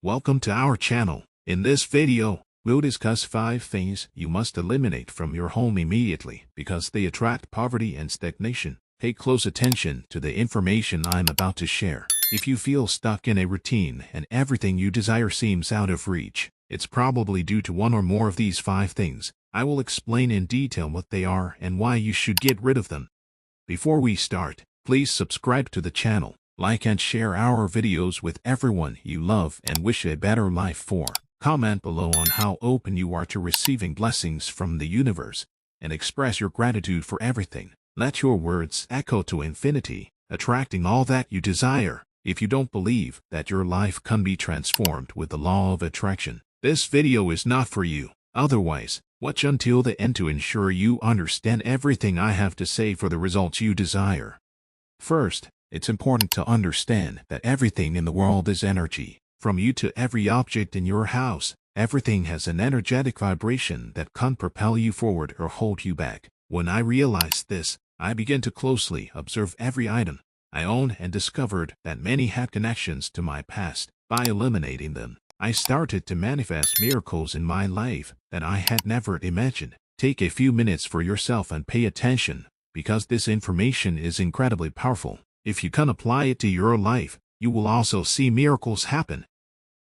Welcome to our channel. In this video, we'll discuss 5 things you must eliminate from your home immediately because they attract poverty and stagnation. Pay close attention to the information I'm about to share. If you feel stuck in a routine and everything you desire seems out of reach, it's probably due to one or more of these 5 things. I will explain in detail what they are and why you should get rid of them. Before we start, please subscribe to the channel, like and share our videos with everyone you love and wish a better life for. Comment below on how open you are to receiving blessings from the universe, and express your gratitude for everything. Let your words echo to infinity, attracting all that you desire. If you don't believe that your life can be transformed with the law of attraction, this video is not for you. Otherwise, watch until the end to ensure you understand everything I have to say for the results you desire. First, it's important to understand that everything in the world is energy. From you to every object in your house, everything has an energetic vibration that can propel you forward or hold you back. When I realized this, I began to closely observe every item I own and discovered that many had connections to my past. By eliminating them, I started to manifest miracles in my life that I had never imagined. Take a few minutes for yourself and pay attention, because this information is incredibly powerful. If you can apply it to your life, you will also see miracles happen.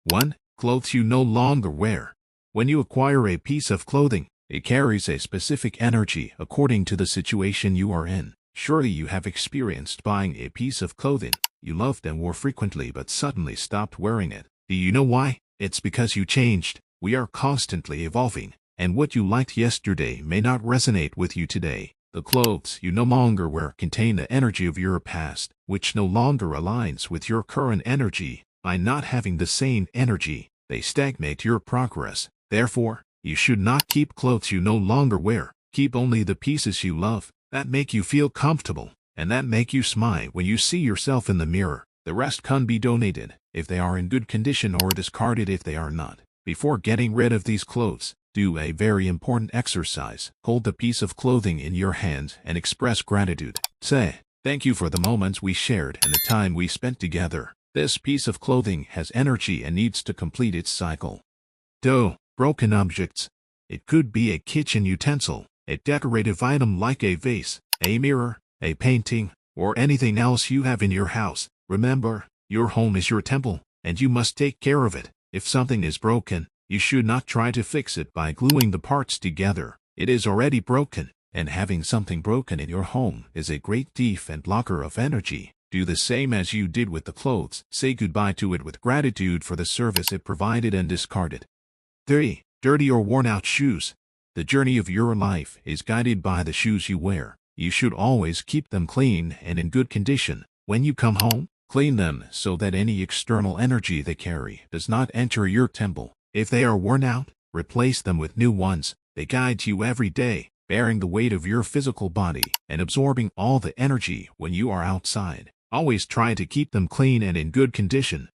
1. Clothes you no longer wear. When you acquire a piece of clothing, it carries a specific energy according to the situation you are in. Surely you have experienced buying a piece of clothing you loved and wore frequently but suddenly stopped wearing it. Do you know why? It's because you changed. We are constantly evolving, and what you liked yesterday may not resonate with you today. The clothes you no longer wear contain the energy of your past, which no longer aligns with your current energy. By not having the same energy, they stagnate your progress. Therefore, you should not keep clothes you no longer wear. Keep only the pieces you love, that make you feel comfortable, and that make you smile when you see yourself in the mirror. The rest can be donated if they are in good condition or discarded if they are not. Before getting rid of these clothes, do a very important exercise. Hold the piece of clothing in your hands and express gratitude. Say, "Thank you for the moments we shared and the time we spent together." This piece of clothing has energy and needs to complete its cycle. 2. Broken objects. It could be a kitchen utensil, a decorative item like a vase, a mirror, a painting, or anything else you have in your house. Remember, your home is your temple, and you must take care of it. If something is broken, you should not try to fix it by gluing the parts together. It is already broken, and having something broken in your home is a great thief and blocker of energy. Do the same as you did with the clothes. Say goodbye to it with gratitude for the service it provided and discard it. 3. Dirty or worn-out shoes. The journey of your life is guided by the shoes you wear. You should always keep them clean and in good condition. When you come home, clean them so that any external energy they carry does not enter your temple. If they are worn out, replace them with new ones. They guide you every day, bearing the weight of your physical body and absorbing all the energy when you are outside. Always try to keep them clean and in good condition.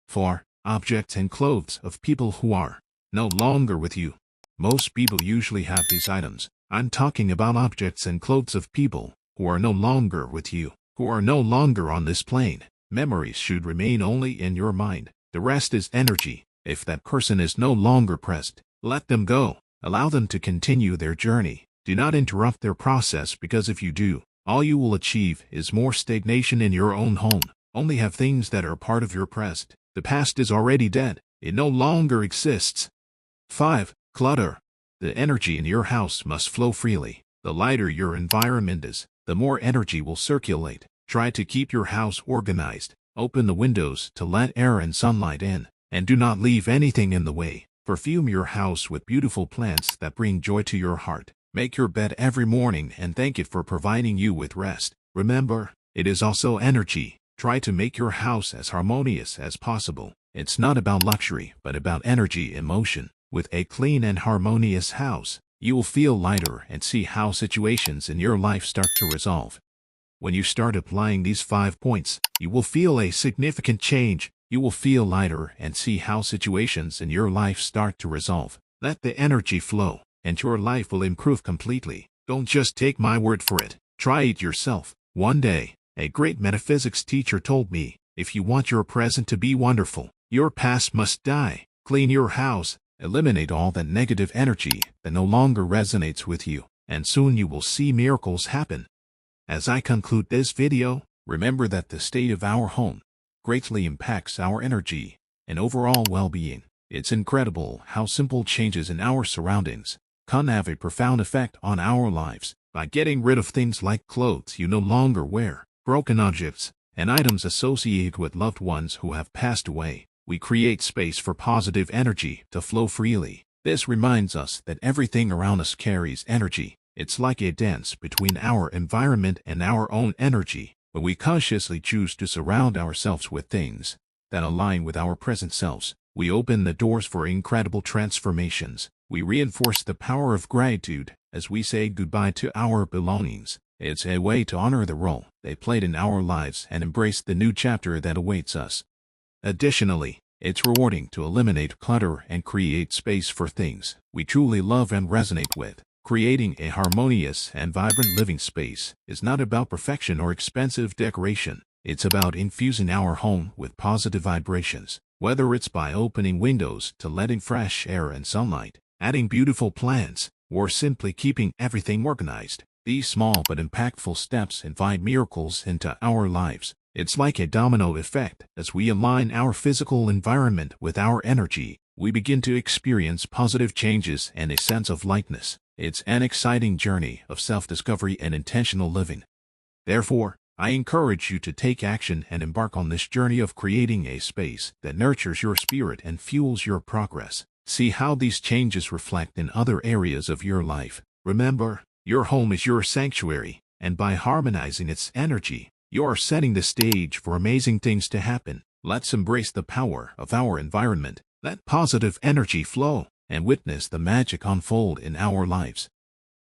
4. Objects and clothes of people who are no longer with you. Most people usually have these items. I'm talking about objects and clothes of people who are no longer with you, who are no longer on this plane. Memories should remain only in your mind. The rest is energy. If that person is no longer present, let them go. Allow them to continue their journey. Do not interrupt their process, because if you do, all you will achieve is more stagnation in your own home. Only have things that are part of your present. The past is already dead. It no longer exists. 5. Clutter. The energy in your house must flow freely. The lighter your environment is, the more energy will circulate. Try to keep your house organized. Open the windows to let air and sunlight in, and do not leave anything in the way. Perfume your house with beautiful plants that bring joy to your heart. Make your bed every morning and thank it for providing you with rest. Remember, it is also energy. Try to make your house as harmonious as possible. It's not about luxury, but about energy and motion. With a clean and harmonious house, you will feel lighter and see how situations in your life start to resolve. When you start applying these 5 points, you will feel a significant change. You will feel lighter and see how situations in your life start to resolve. Let the energy flow, and your life will improve completely. Don't just take my word for it. Try it yourself. One day, a great metaphysics teacher told me, if you want your present to be wonderful, Your past must die. Clean your house. Eliminate all that negative energy that no longer resonates with you, and soon you will see miracles happen. As I conclude this video, remember that the state of our home greatly impacts our energy and overall well-being. It's incredible how simple changes in our surroundings can have a profound effect on our lives. By getting rid of things like clothes you no longer wear, broken objects, and items associated with loved ones who have passed away, we create space for positive energy to flow freely. This reminds us that everything around us carries energy. It's like a dance between our environment and our own energy. When we consciously choose to surround ourselves with things that align with our present selves, we open the doors for incredible transformations. We reinforce the power of gratitude as we say goodbye to our belongings. It's a way to honor the role they played in our lives and embrace the new chapter that awaits us. Additionally, it's rewarding to eliminate clutter and create space for things we truly love and resonate with. Creating a harmonious and vibrant living space is not about perfection or expensive decoration. It's about infusing our home with positive vibrations. Whether it's by opening windows to let in fresh air and sunlight, adding beautiful plants, or simply keeping everything organized, these small but impactful steps invite miracles into our lives. It's like a domino effect. As we align our physical environment with our energy, we begin to experience positive changes and a sense of lightness. It's an exciting journey of self-discovery and intentional living. Therefore, I encourage you to take action and embark on this journey of creating a space that nurtures your spirit and fuels your progress. See how these changes reflect in other areas of your life. Remember, your home is your sanctuary, and by harmonizing its energy, you are setting the stage for amazing things to happen. Let's embrace the power of our environment, let positive energy flow, and witness the magic unfold in our lives.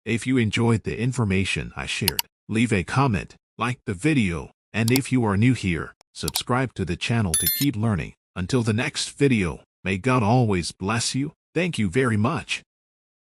If you enjoyed the information I shared, leave a comment, like the video, and if you are new here, subscribe to the channel to keep learning. Until the next video, may God always bless you. Thank you very much.